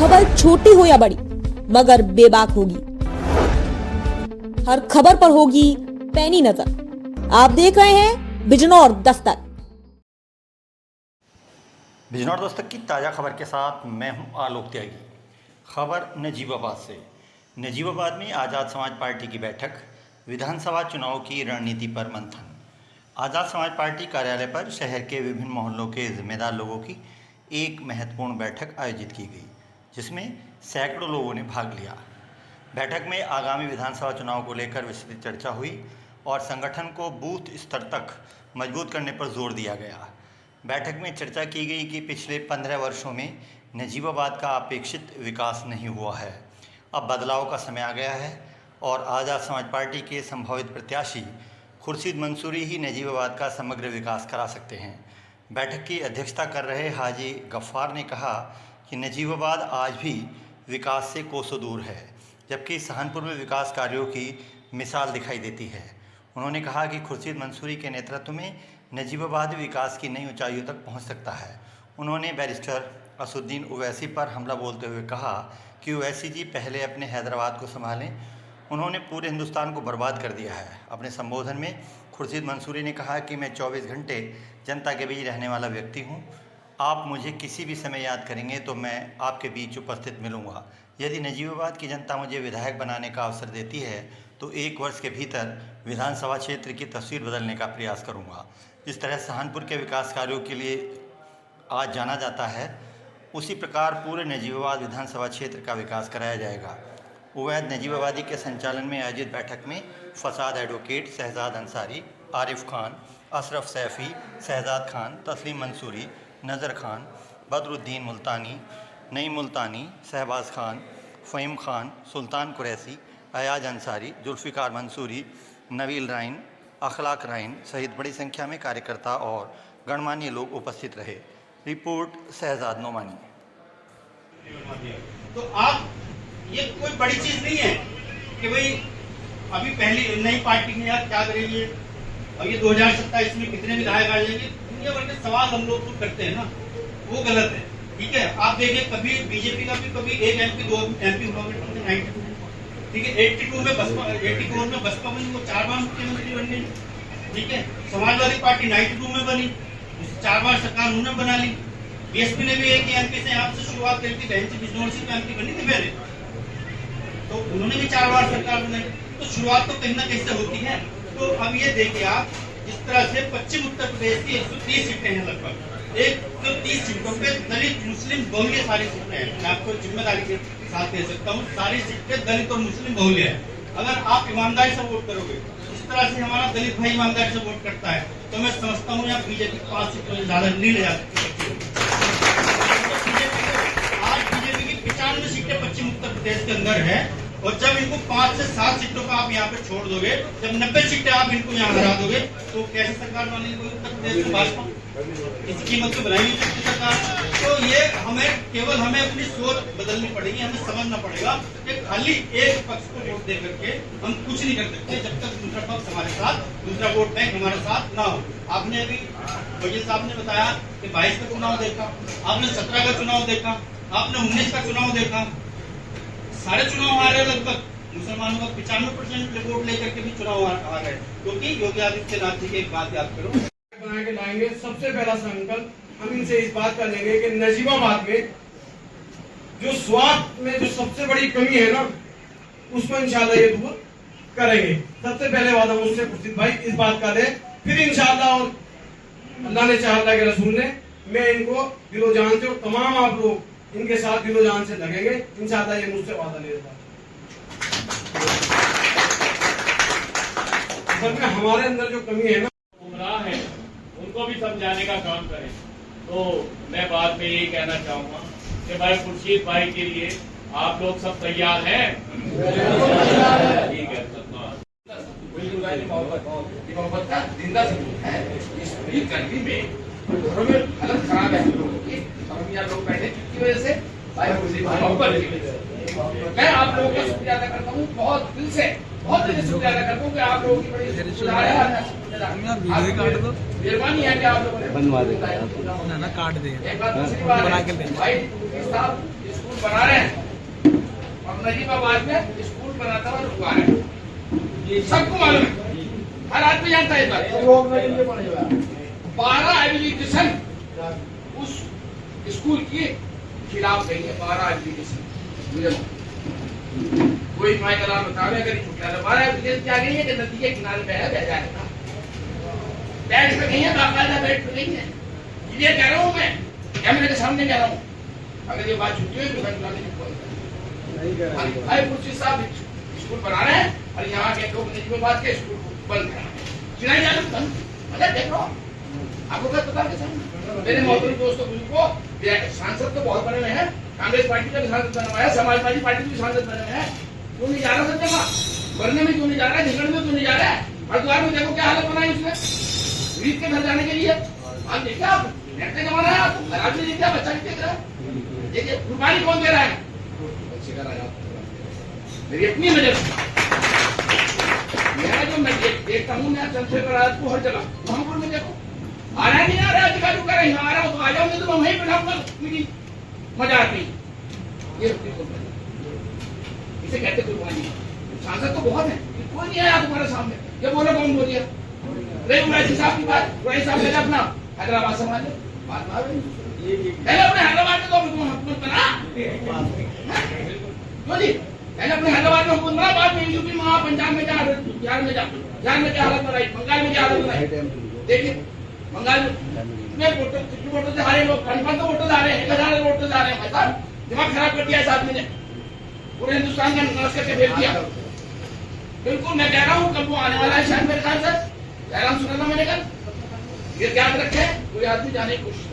खबर छोटी हो या बड़ी मगर बेबाक होगी। हर खबर पर होगी पैनी नजर। आप देख रहे हैं बिजनौर दस्तक। बिजनौर दस्तक की ताज़ा खबर के साथ मैं हूं आलोक त्यागी। खबर नजीबाबाद से। नजीबाबाद में आज़ाद समाज पार्टी की बैठक, विधानसभा चुनाव की रणनीति पर मंथन। आज़ाद समाज पार्टी कार्यालय पर शहर के विभिन्न मोहल्लों के जिम्मेदार लोगों की एक महत्वपूर्ण बैठक आयोजित की गई, जिसमें सैकड़ों लोगों ने भाग लिया। बैठक में आगामी विधानसभा चुनाव को लेकर विस्तृत चर्चा हुई और संगठन को बूथ स्तर तक मजबूत करने पर जोर दिया गया। बैठक में चर्चा की गई कि पिछले 15 वर्षों में नजीबाबाद का अपेक्षित विकास नहीं हुआ है। अब बदलाव का समय आ गया है और आज़ाद समाज पार्टी के संभावित प्रत्याशी खुर्शीद मंसूरी ही नजीबाबाद का समग्र विकास करा सकते हैं। बैठक की अध्यक्षता कर रहे हाजी गफ्फार ने कहा कि नजीबाबाद आज भी विकास से कोसों दूर है, जबकि सहारनपुर में विकास कार्यों की मिसाल दिखाई देती है। उन्होंने कहा कि खुर्शीद मंसूरी के नेतृत्व में नजीबाबाद विकास की नई ऊंचाइयों तक पहुंच सकता है। उन्होंने बैरिस्टर असुद्दीन ओवैसी पर हमला बोलते हुए कहा कि ओवैसी जी पहले अपने हैदराबाद को संभालें, उन्होंने पूरे हिंदुस्तान को बर्बाद कर दिया है। अपने संबोधन में खुर्शीद मंसूरी ने कहा कि मैं 24 घंटे जनता के बीच रहने वाला व्यक्ति हूँ। आप मुझे किसी भी समय याद करेंगे तो मैं आपके बीच उपस्थित मिलूँगा। यदि नजीबाबाद की जनता मुझे विधायक बनाने का अवसर देती है तो 1 वर्ष के भीतर विधानसभा क्षेत्र की तस्वीर बदलने का प्रयास करूँगा। जिस तरह सहारनपुर के विकास कार्यों के लिए आज जाना जाता है, उसी प्रकार पूरे नजीबाबाद विधानसभा क्षेत्र का विकास कराया जाएगा। उवैद नजीबाबादी के संचालन में आयोजित बैठक में फसाद एडवोकेट शहजाद अंसारी, आरिफ खान, अशरफ सैफ़ी, शहजाद खान, तस्लीम मंसूरी, नज़र खान, बदरुद्दीन मुल्तानी, नईम मुल्तानी, शहबाज खान, फ़हीम खान, सुल्तान कुरैसी, अयाज अंसारी, जुल्फ़िकार मंसूरी, नवील राइन, अखलाक राइन सहित बड़ी संख्या में कार्यकर्ता और गणमान्य लोग उपस्थित रहे। रिपोर्ट शहजाद नोमानी। तो आप ये कोई बड़ी चीज नहीं है कि भाई अभी पहली नई पार्टी में यार क्या करेंगे और ये 2027 में कितने विधायक आ जाएंगे, दुनिया भर के सवाल हम लोग तो करते हैं ना, वो गलत है। ठीक है, आप देखिए कभी बीजेपी का भी कभी एक एमपी 2 एमपी हुआ, 92 ठीक है, 82 में बसपा बनी, वो 4 बार मुख्यमंत्री बन गई। ठीक है, समाजवादी पार्टी 92 में बनी, 4 बार सरकार उन्होंने बना ली। बीएसपी ने भी एक ही एमपी से यहाँ से शुरुआत करी थी, बहन से बिजनौर से एमपी बनी थी पहले, तो उन्होंने भी 4 बार सरकार बनाई। तो शुरुआत तो कहीं ना कहीं से होती है। तो अब ये देखिए आप, जिस तरह से पश्चिम उत्तर प्रदेश की 130 सीटें हैं, लगभग 130 सीटों पे दलित मुस्लिम बहुल्य सारी सीटें हैं। मैं आपको जिम्मेदारी के साथ कह सकता हूँ, सारी सीटें दलित और मुस्लिम बहुल्य है। अगर आप ईमानदारी से वोट करोगे, इस तरह से हमारा दलित भाई ईमानदारी से वोट करता है, तो मैं समझता हूँ यहाँ बीजेपी 5 सीटों से ज्यादा नहीं ले जा सकती। आज बीजेपी की 95 सीटें पश्चिम उत्तर प्रदेश के अंदर है, और जब इनको 5 से 7 सीटों का आप यहाँ पे छोड़ दोगे, जब 90 सीटें आप इनको यहाँ हरा दोगे, तो कैसे सरकार बनेगी उत्तर प्रदेश में? भाजपा किसी कीमत पे बनाई नहीं सकती सरकार। तो ये हमें अपनी सोच बदलनी पड़ेगी, हमें समझना पड़ेगा कि खाली एक पक्ष को वोट दे करके हम कुछ नहीं कर सकते जब तक दूसरा पक्ष हमारे साथ, दूसरा वोट बैंक हमारे साथ ना हो। आपने अभी वजीर साहब ने बताया कि 22 का चुनाव देखा, आपने 17 का चुनाव देखा, आपने 19 का चुनाव देखा, सारे चुनाव आ रहे लगभग मुसलमानों का 95% वोट लेकर के भी चुनाव आ रहे, क्योंकि योगी आदित्यनाथ जी की एक बात याद करो, बना के लाएंगे। सबसे पहला संकल्प हम इनसे इस बात का लेंगे कि नजीबाबाद में जो स्वास्थ्य में जो सबसे बड़ी कमी है ना, उसको इंशाल्लाह ये दूर करेंगे। सबसे पहले वादा मुझसे खुर्शीद भाई इस बात का दे, फिर इंशाल्लाह और अल्लाह ने चाहा, अल्लाह के रसूल ने, मैं इनको दिलो जान से और तमाम आप लोग इनके साथ दिलो जान से लगेंगे इंशाल्लाह, ये मुझसे वादा लेता। असल में हमारे अंदर जो कमी है ना, गुमराह है, उनको भी समझाने का काम करें। तो मैं बाद में यही कहना चाहूंगा कि भाई खुर्शीद भाई के लिए आप लोग सब तैयार हैं? ठीक है, मोहब्बत का जिंदा सबूत है। इस पूरी गर्मी में घरों में हालत खराब है लोगों की, हम यहाँ लोग बैठे की वजह से भाई खुर्शीद भाई मैं आप लोगों का शुक्रिया अदा करता हूँ, बहुत दिल से शुक्रिया अदा करता हूँ कि आप लोगों की बड़ी मेहरबानी है कि आप लोगों ने बनवा दे काट दे। एक बात दूसरी बात है भाई साहब, स्कूल बना रहे हैं और नजीबाबाद में स्कूल बनाता हुआ रुकवा रहे हैं, सबको मालूम है, हर आदमी जानता है इस बात। 12 एप्लीकेशन उस स्कूल के खिलाफ गई है, 12 एप्लीकेशन। मुझे कोई माइकलाल बता रहे अगर छुट्टा 12 एप्लीकेशन क्या गई है कि नदी के किनारे पे है, बह जाएगा, बैठ पे नहीं है, बाकायदा बैठ पे नहीं है। ये कह रहा हूँ मैं, कैमरे के सामने कह रहा हूँ, अगर ये बात छुट्टी हुई तो मैं बुलाने की कोशिश भाई मुर्शी साहब स्कूल बना रहे हैं और यहाँ के लोग नजीबाबाद के स्कूल बंद करा रहे हैं। चिनाई जाने बंद, मतलब देख लो आपको क्या पता है। मेरे मोहतरम दोस्तों बुजुर्गों, सांसद तो बहुत बने हुए हैं, कांग्रेस पार्टी का भी सांसद बना हुआ है, समाजवादी पार्टी का भी सांसद बने हुए हैं, क्यों नहीं जा रहा सब जगह? भरने में क्यों नहीं जा रहा है? झगड़े में क्यों नहीं जा रहा है? हरिद्वार में देखो क्या हालत बनाई उसने रीत के घर जाने के लिए। आप देखिए, आप नेट का जमाना है, आप आदमी देखिए, बच्चा भी देख रहा है, देखिए कुर्बानी कौन दे रहा है? मेरी अपनी नजर मेरा जो मैं देखता हूँ, मैं चंद्रशेखर आजाद को हर जगह महापुर में देखो, आ रहा नहीं आ रहा है, दिखा कर यहाँ आ रहा हूँ तो आ जाऊंगी तो मैं वहीं बैठाऊंगा मेरी मजाक नहीं। ये इसे कहते कुर्बानी। सांसद तो बहुत है, कोई नहीं आया तुम्हारे सामने, ये बोलो कौन बोल दिया? रही उड़ाई साहब की बात, उड़ाई साहब ने अपना हैदराबाद संभाल बात पहले अपने हैदराबाद में तो हुकूमत बना क्यों जी? पहले अपने हैदराबाद में हुकूमत बना, बाद में यूपी में, पंजाब में, बिहार में क्या हालत बनाई, बंगाल में क्या हालत बनाई। देखिए बंगाल में वोटों से हारे लोग, तो वोटों से हारे, 1000 वोटों से हारे हैं। दिमाग खराब कर दिया इस आदमी ने, पूरे हिंदुस्तान का नाश करके फेंक दिया। बिल्कुल मैं कह रहा हूँ, कब वो आने वाला है शायद मेरे ख्याल से, जयराम सुनना मैंने कल, ये ध्यान रखे, कोई आदमी जाने की कोशिश